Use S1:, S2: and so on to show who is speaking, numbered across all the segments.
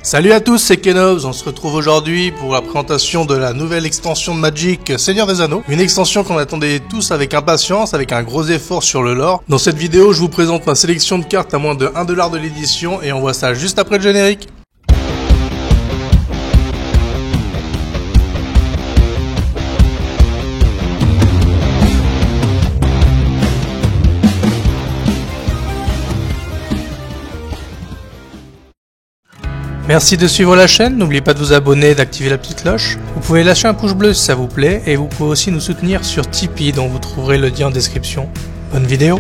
S1: Salut à tous, c'est Kenobs, on se retrouve aujourd'hui pour la présentation de la nouvelle extension de Magic Seigneur des Anneaux. Une extension qu'on attendait tous avec impatience, avec un gros effort sur le lore. Dans cette vidéo, je vous présente ma sélection de cartes à moins de 1 $ de l'édition et on voit ça juste après le générique. Merci de suivre la chaîne, n'oubliez pas de vous abonner et d'activer la petite cloche. Vous pouvez lâcher un pouce bleu si ça vous plaît et vous pouvez aussi nous soutenir sur Tipeee dont vous trouverez le lien en description. Bonne vidéo.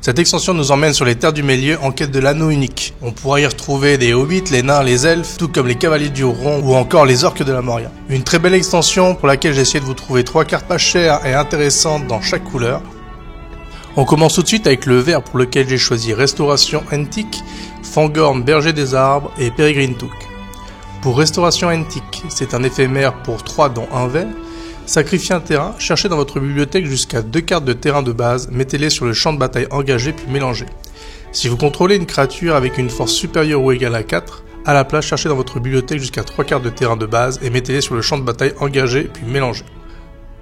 S1: Cette extension nous emmène sur les terres du Milieu en quête de l'anneau unique. On pourra y retrouver des hobbits, les nains, les elfes, tout comme les cavaliers du Rond ou encore les orques de la Moria. Une très belle extension pour laquelle j'ai essayé de vous trouver 3 cartes pas chères et intéressantes dans chaque couleur. On commence tout de suite avec le vert pour lequel j'ai choisi Restauration Antique, Fangorn Berger des Arbres et Peregrine Took. Pour Restauration Antique, c'est un éphémère pour 3 dont un vert. Sacrifiez un terrain, cherchez dans votre bibliothèque jusqu'à 2 cartes de terrain de base, mettez-les sur le champ de bataille engagé puis mélangez. Si vous contrôlez une créature avec une force supérieure ou égale à 4, à la place cherchez dans votre bibliothèque jusqu'à 3 cartes de terrain de base et mettez-les sur le champ de bataille engagé puis mélangez.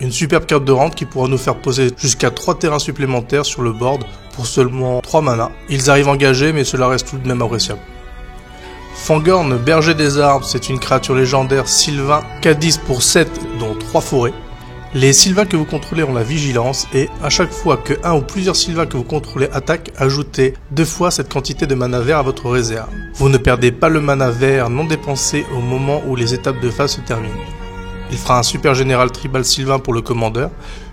S1: Une superbe carte de rente qui pourra nous faire poser jusqu'à 3 terrains supplémentaires sur le board pour seulement 3 mana. Ils arrivent engagés mais cela reste tout de même appréciable. Fangorn Berger des Arbres, c'est une créature légendaire Sylvain K10 pour 7 dont 3 forêts. Les Sylvains que vous contrôlez ont la vigilance et à chaque fois que un ou plusieurs Sylvains que vous contrôlez attaquent, ajoutez 2 fois cette quantité de mana vert à votre réserve. Vous ne perdez pas le mana vert non dépensé au moment où les étapes de phase se terminent. Il fera un super général tribal Sylvain pour le commandeur.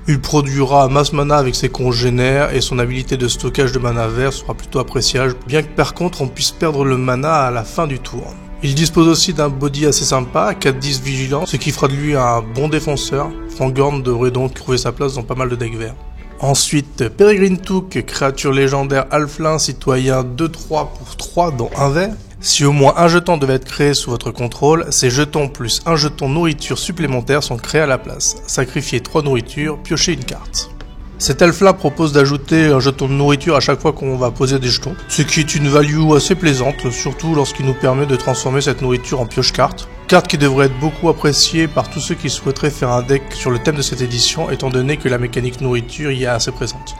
S1: Il produira masse mana avec ses congénères et son habilité de stockage de mana vert sera plutôt appréciable, bien que par contre on puisse perdre le mana à la fin du tour. Il dispose aussi d'un body assez sympa, 4-10 vigilance, ce qui fera de lui un bon défenseur. Fangorn devrait donc trouver sa place dans pas mal de decks verts. Ensuite, Peregrine Took, créature légendaire Halfling, citoyen 2-3 pour 3 dont un vert. Si au moins un jeton devait être créé sous votre contrôle, ces jetons plus un jeton nourriture supplémentaire sont créés à la place. Sacrifiez 3 nourritures, piochez une carte. Cet elfe-là propose d'ajouter un jeton de nourriture à chaque fois qu'on va poser des jetons, ce qui est une value assez plaisante, surtout lorsqu'il nous permet de transformer cette nourriture en pioche-carte. Carte qui devrait être beaucoup appréciée par tous ceux qui souhaiteraient faire un deck sur le thème de cette édition, étant donné que la mécanique nourriture y est assez présente.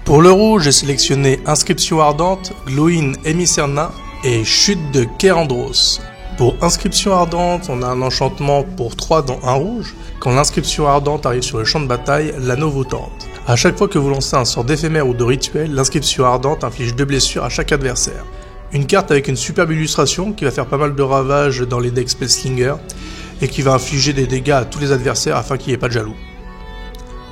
S1: Pour le rouge, j'ai sélectionné Inscription Ardente, Glowin Émissaire Nain et Chute de Kérandros. Pour Inscription Ardente, on a un enchantement pour 3 dont un rouge. Quand l'inscription ardente arrive sur le champ de bataille, l'anneau vous tente. À chaque fois que vous lancez un sort d'éphémère ou de rituel, l'inscription ardente inflige 2 blessures à chaque adversaire. Une carte avec une superbe illustration qui va faire pas mal de ravages dans les decks Spellslinger et qui va infliger des dégâts à tous les adversaires afin qu'il n'y ait pas de jaloux.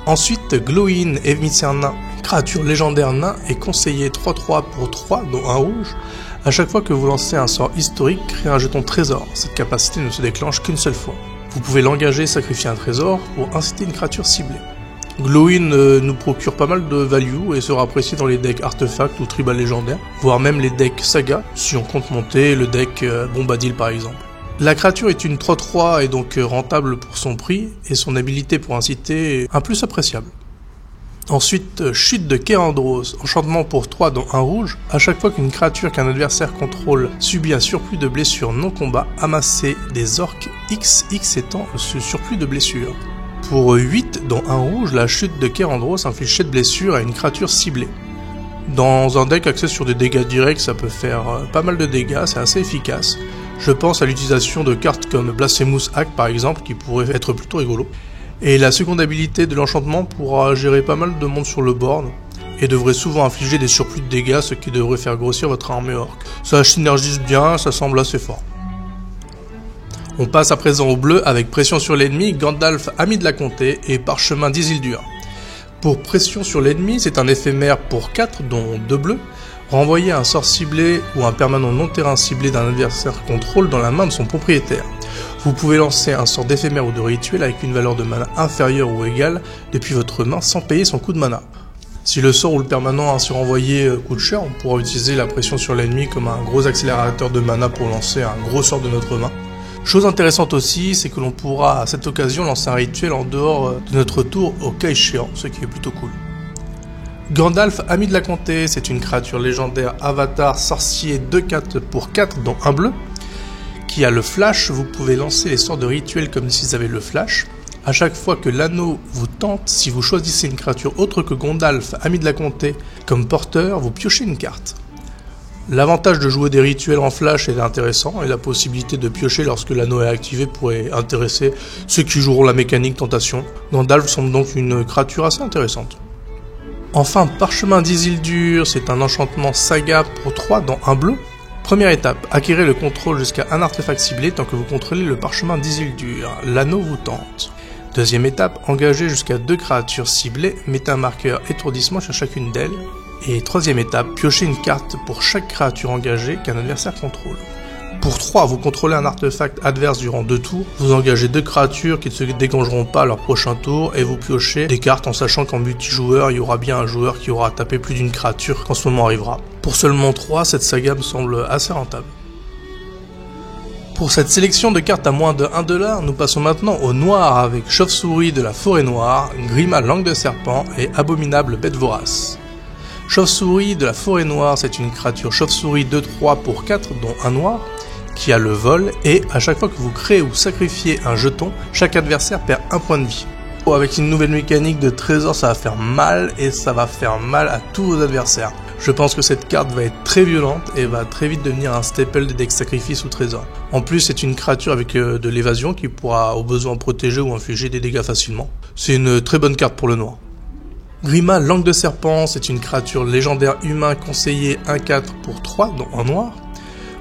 S1: Ensuite, Glowin Émissaire Nain, créature légendaire nain est conseillé 3-3 pour 3 dont un rouge. À chaque fois que vous lancez un sort historique, créez un jeton trésor. Cette capacité ne se déclenche qu'une seule fois. Vous pouvez l'engager et sacrifier un trésor pour inciter une créature ciblée. Glowin nous procure pas mal de value et sera apprécié dans les decks artefacts ou tribal légendaires, voire même les decks saga, si on compte monter le deck Bombadil par exemple. La créature est une 3-3 et donc rentable pour son prix, et son habilité pour inciter un plus appréciable. Ensuite, Chute de Kérandros, enchantement pour 3 dont un rouge. À chaque fois qu'une créature qu'un adversaire contrôle subit un surplus de blessures non combat, amassez des orques XX étant ce surplus de blessures. Pour 8 dont un rouge, la Chute de Kérandros inflige 7 blessures à une créature ciblée. Dans un deck axé sur des dégâts directs, ça peut faire pas mal de dégâts, c'est assez efficace. Je pense à l'utilisation de cartes comme Blasphemous Act par exemple, qui pourrait être plutôt rigolo. Et la seconde habilité de l'enchantement pourra gérer pas mal de monde sur le board et devrait souvent infliger des surplus de dégâts, ce qui devrait faire grossir votre armée orc. Ça synergise bien, ça semble assez fort. On passe à présent au bleu avec pression sur l'ennemi, Gandalf, ami de la comté et parchemin d'Isildur. Pour pression sur l'ennemi, c'est un éphémère pour 4 dont 2 bleus. Renvoyez un sort ciblé ou un permanent non-terrain ciblé d'un adversaire contrôle dans la main de son propriétaire. Vous pouvez lancer un sort d'éphémère ou de rituel avec une valeur de mana inférieure ou égale depuis votre main sans payer son coût de mana. Si le sort ou le permanent ainsi renvoyé coûte cher, on pourra utiliser la pression sur l'ennemi comme un gros accélérateur de mana pour lancer un gros sort de notre main. Chose intéressante aussi, c'est que l'on pourra à cette occasion lancer un rituel en dehors de notre tour au cas échéant, ce qui est plutôt cool. Gandalf, ami de la comté, c'est une créature légendaire avatar sorcier 2/4 pour 4 dont un bleu, qui a le flash. Vous pouvez lancer les sorts de rituel comme s'ils avaient le flash. À chaque fois que l'anneau vous tente, si vous choisissez une créature autre que Gandalf, ami de la comté, comme porteur, vous piochez une carte. L'avantage de jouer des rituels en flash est intéressant, et la possibilité de piocher lorsque l'anneau est activé pourrait intéresser ceux qui joueront la mécanique tentation. Gandalf semble donc une créature assez intéressante. Enfin, Parchemin d'Isildur, c'est un enchantement saga pour 3 dans un bleu. Première étape, acquérez le contrôle jusqu'à un artefact ciblé tant que vous contrôlez le Parchemin d'Isildur. L'anneau vous tente. Deuxième étape, engagez jusqu'à 2 créatures ciblées, mettez un marqueur étourdissement sur chacune d'elles. Et troisième étape, piochez une carte pour chaque créature engagée qu'un adversaire contrôle. Pour 3, vous contrôlez un artefact adverse durant 2 tours, vous engagez 2 créatures qui ne se dégangeront pas à leur prochain tour et vous piochez des cartes en sachant qu'en multijoueur, il y aura bien un joueur qui aura tapé plus d'une créature quand ce moment arrivera. Pour seulement 3, cette saga me semble assez rentable. Pour cette sélection de cartes à moins de 1 $, nous passons maintenant au noir avec Chauve-souris de la Forêt Noire, Grima Langue de Serpent et Abominable Bête Vorace. Chauve-souris de la Forêt Noire, c'est une créature chauve-souris 2/3 pour 4 dont un noir, qui a le vol, et à chaque fois que vous créez ou sacrifiez un jeton, chaque adversaire perd 1 point de vie. Avec une nouvelle mécanique de trésor, ça va faire mal, et ça va faire mal à tous vos adversaires. Je pense que cette carte va être très violente et va très vite devenir un staple des decks sacrifice ou trésor. En plus, c'est une créature avec de l'évasion qui pourra au besoin protéger ou infliger des dégâts facilement. C'est une très bonne carte pour le noir. Grima Langue de Serpent, c'est une créature légendaire humain conseillée 1/4 pour 3 dont un noir.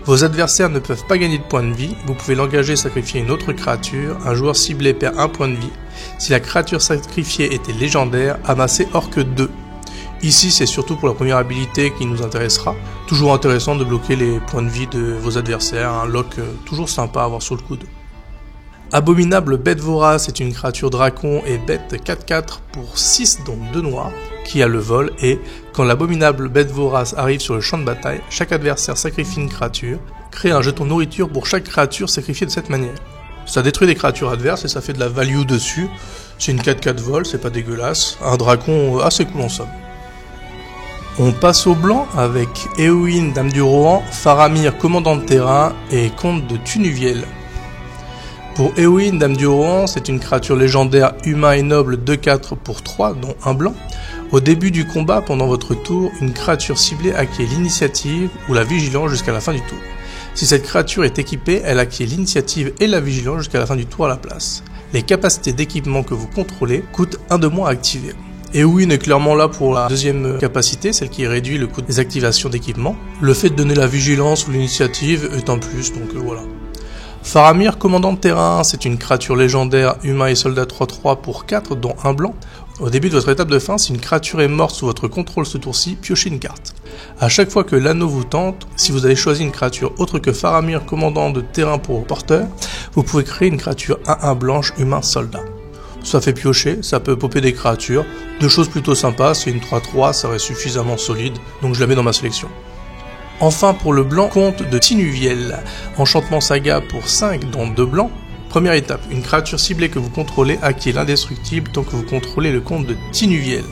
S1: Vos adversaires ne peuvent pas gagner de points de vie, vous pouvez l'engager et sacrifier une autre créature, un joueur ciblé perd 1 point de vie. Si la créature sacrifiée était légendaire, amassez Orque 2. Ici, c'est surtout pour la première habilité qui nous intéressera. Toujours intéressant de bloquer les points de vie de vos adversaires, un lock toujours sympa à avoir sur le coude. Abominable Bête Vorace est une créature dracon et bête 4/4 pour 6 dont 2 noirs, qui a le vol, et quand l'abominable Bête Vorace arrive sur le champ de bataille, chaque adversaire sacrifie une créature, crée un jeton nourriture pour chaque créature sacrifiée de cette manière. Ça détruit des créatures adverses et ça fait de la value dessus. C'est une 4/4 vol, c'est pas dégueulasse, un dracon assez cool en somme. On passe au blanc avec Éowyn, Dame du Rohan, Faramir, commandant de terrain et comte de Tunuviel. Pour Éowyn, Dame du Rohan, c'est une créature légendaire humain et noble 2/4 pour 3 dont un blanc. Au début du combat, pendant votre tour, une créature ciblée acquiert l'initiative ou la vigilance jusqu'à la fin du tour. Si cette créature est équipée, elle acquiert l'initiative et la vigilance jusqu'à la fin du tour à la place. Les capacités d'équipement que vous contrôlez coûtent 1 de moins à activer. Éowyn est clairement là pour la deuxième capacité, celle qui réduit le coût des activations d'équipement. Le fait de donner la vigilance ou l'initiative est un plus, donc voilà. Faramir, commandant de terrain, c'est une créature légendaire humain et soldat 3/3 pour 4 dont un blanc. Au début de votre étape de fin, si une créature est morte sous votre contrôle ce tour-ci, piochez une carte. À chaque fois que l'anneau vous tente, si vous avez choisi une créature autre que Faramir, commandant de terrain pour porteur, vous pouvez créer une créature 1/1 blanche humain soldat. Ça fait piocher, ça peut popper des créatures, 2 choses plutôt sympas, c'est une 3/3, ça reste suffisamment solide, donc je la mets dans ma sélection. Enfin pour le blanc, comte de Tinuviel, enchantement saga pour 5 dont 2 blancs. Première étape, une créature ciblée que vous contrôlez acquiert l'indestructible tant que vous contrôlez le comte de Tinuviel.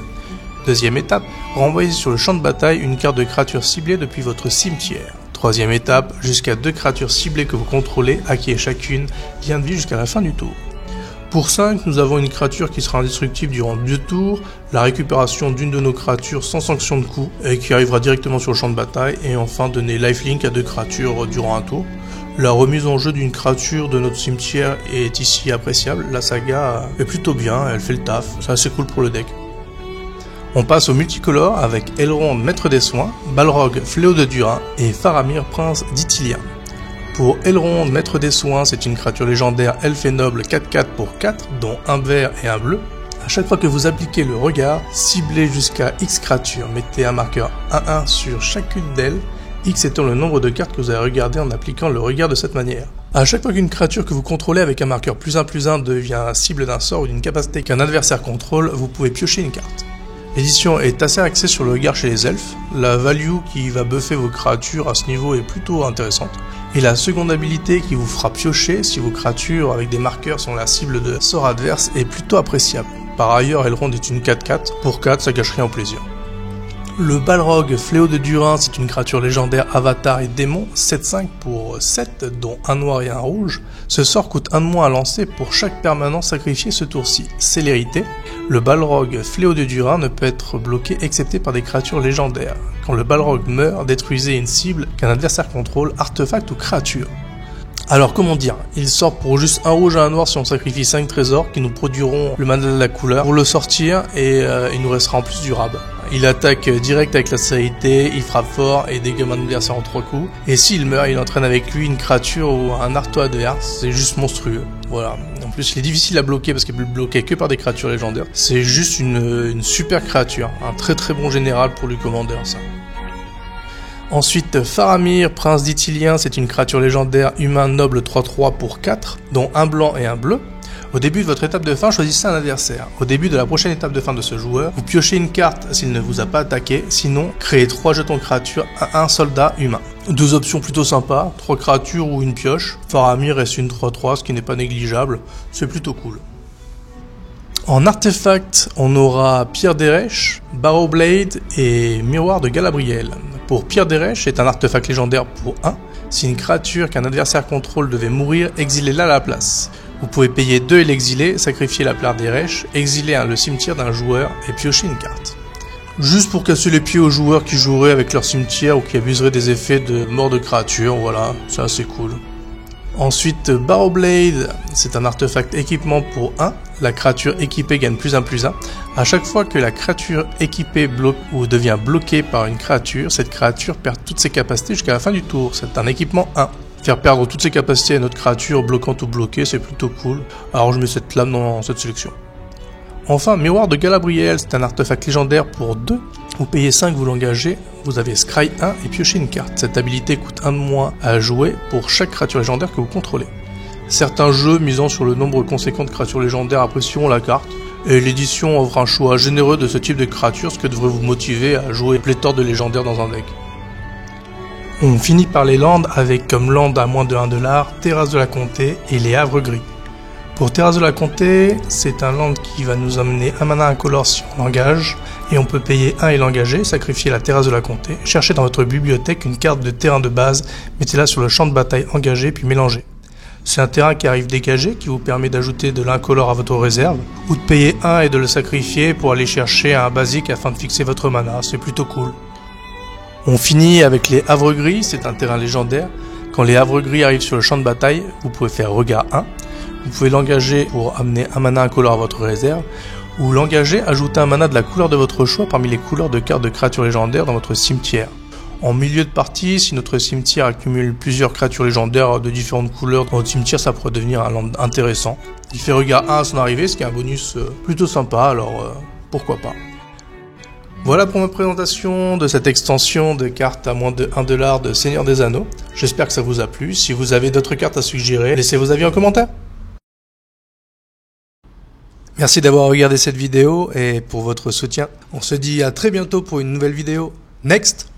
S1: Deuxième étape, renvoyez sur le champ de bataille une carte de créature ciblée depuis votre cimetière. Troisième étape, jusqu'à 2 créatures ciblées que vous contrôlez acquiert chacune lien de vie jusqu'à la fin du tour. Pour 5, nous avons une créature qui sera indestructible durant 2 tours, la récupération d'une de nos créatures sans sanction de coût et qui arrivera directement sur le champ de bataille, et enfin donner lifelink à 2 créatures durant un tour. La remise en jeu d'une créature de notre cimetière est ici appréciable, la saga est plutôt bien, elle fait le taf, c'est assez cool pour le deck. On passe au multicolore avec Elrond, Maître des Soins, Balrog, Fléau de Durin et Faramir, Prince d'Ithilien. Pour Elrond, Maître des Soins, c'est une créature légendaire elfe et noble 4/4 pour 4, dont un vert et un bleu. À chaque fois que vous appliquez le regard, ciblez jusqu'à X créatures. Mettez un marqueur 1/1 sur chacune d'elles, X étant le nombre de cartes que vous avez regardées en appliquant le regard de cette manière. À chaque fois qu'une créature que vous contrôlez avec un marqueur +1/+1 devient cible d'un sort ou d'une capacité qu'un adversaire contrôle, vous pouvez piocher une carte. L'édition est assez axée sur le regard chez les elfes, la value qui va buffer vos créatures à ce niveau est plutôt intéressante, et la seconde habilité qui vous fera piocher si vos créatures avec des marqueurs sont la cible de sorts adverses est plutôt appréciable. Par ailleurs, Elrond est une 4/4, pour 4 ça gâche rien au plaisir. Le Balrog Fléau de Durin, c'est une créature légendaire avatar et démon, 7/5 pour 7, dont un noir et un rouge. Ce sort coûte 1 de moins à lancer pour chaque permanent sacrifié ce tour-ci. Célérité. Le Balrog Fléau de Durin ne peut être bloqué excepté par des créatures légendaires. Quand le Balrog meurt, détruisez une cible qu'un adversaire contrôle, artefact ou créature. Alors comment dire, il sort pour juste un rouge et un noir si on sacrifie 5 trésors qui nous produiront le mana de la couleur pour le sortir et il nous restera en plus du rab. Il attaque direct avec la célérité, il frappe fort et dégomme un adversaire en 3 coups. Et s'il meurt, il entraîne avec lui une créature ou un arteau adverse, c'est juste monstrueux. Voilà. En plus, il est difficile à bloquer parce qu'il peut le bloquer que par des créatures légendaires. C'est juste une super créature, un très très bon général pour le commandeur ça. Ensuite, Faramir, prince d'Ithilien, c'est une créature légendaire humain noble 3/3 pour 4, dont un blanc et un bleu. Au début de votre étape de fin, choisissez un adversaire. Au début de la prochaine étape de fin de ce joueur, vous piochez une carte s'il ne vous a pas attaqué, sinon créez 3 jetons créatures à un soldat humain. 2 options plutôt sympas, 3 créatures ou une pioche. Faramir reste une 3/3, ce qui n'est pas négligeable, c'est plutôt cool. En artefact, on aura Pierre d'Erech, Barrowblade et Miroir de Galabriel. Pour Pierre d'Erech, c'est un artefact légendaire pour 1. Si une créature qu'un adversaire contrôle devait mourir, exilez-la à la place. Vous pouvez payer 2 et l'exiler, sacrifier la Pierre d'Erech, exiler le cimetière d'un joueur et piocher une carte. Juste pour casser les pieds aux joueurs qui joueraient avec leur cimetière ou qui abuseraient des effets de mort de créature, voilà, c'est assez cool. Ensuite, Barrowblade, c'est un artefact équipement pour 1. La créature équipée gagne +1/+1. À chaque fois que la créature équipée bloque ou devient bloquée par une créature, cette créature perd toutes ses capacités jusqu'à la fin du tour. C'est un équipement 1. Faire perdre toutes ses capacités à notre créature bloquante ou bloquée, c'est plutôt cool. Alors je mets cette lame dans cette sélection. Enfin, Miroir de Galabriel, c'est un artefact légendaire pour 2. Vous payez 5, vous l'engagez, vous avez Scry 1 et piochez une carte. Cette habilité coûte 1 de moins à jouer pour chaque créature légendaire que vous contrôlez. Certains jeux misant sur le nombre conséquent de créatures légendaires apprécieront la carte, et l'édition offre un choix généreux de ce type de créatures, ce qui devrait vous motiver à jouer pléthore de légendaires dans un deck. On finit par les landes avec comme land à moins de 1 $, Terrasse de la Comté et les Havres Gris. Pour Terrasse de la Comté, c'est un land qui va nous amener un mana incolore si on l'engage, et on peut payer 1 et l'engager, sacrifier la Terrasse de la Comté, chercher dans votre bibliothèque une carte de terrain de base, mettez-la sur le champ de bataille engagé puis mélangez. C'est un terrain qui arrive dégagé, qui vous permet d'ajouter de l'incolore à votre réserve, ou de payer 1 et de le sacrifier pour aller chercher un basique afin de fixer votre mana, c'est plutôt cool. On finit avec les Havres Gris, c'est un terrain légendaire. Quand les Havres Gris arrivent sur le champ de bataille, vous pouvez faire regard 1. Vous pouvez l'engager pour amener un mana incolore à votre réserve, ou l'engager, ajouter un mana de la couleur de votre choix parmi les couleurs de cartes de créatures légendaires dans votre cimetière. En milieu de partie, si notre cimetière accumule plusieurs créatures légendaires de différentes couleurs dans notre cimetière, ça pourrait devenir un land intéressant. Il fait regard 1 à son arrivée, ce qui est un bonus plutôt sympa, alors pourquoi pas. Voilà pour ma présentation de cette extension de cartes à moins de 1 $ de Seigneur des Anneaux. J'espère que ça vous a plu. Si vous avez d'autres cartes à suggérer, laissez vos avis en commentaire. Merci d'avoir regardé cette vidéo et pour votre soutien. On se dit à très bientôt pour une nouvelle vidéo. Next!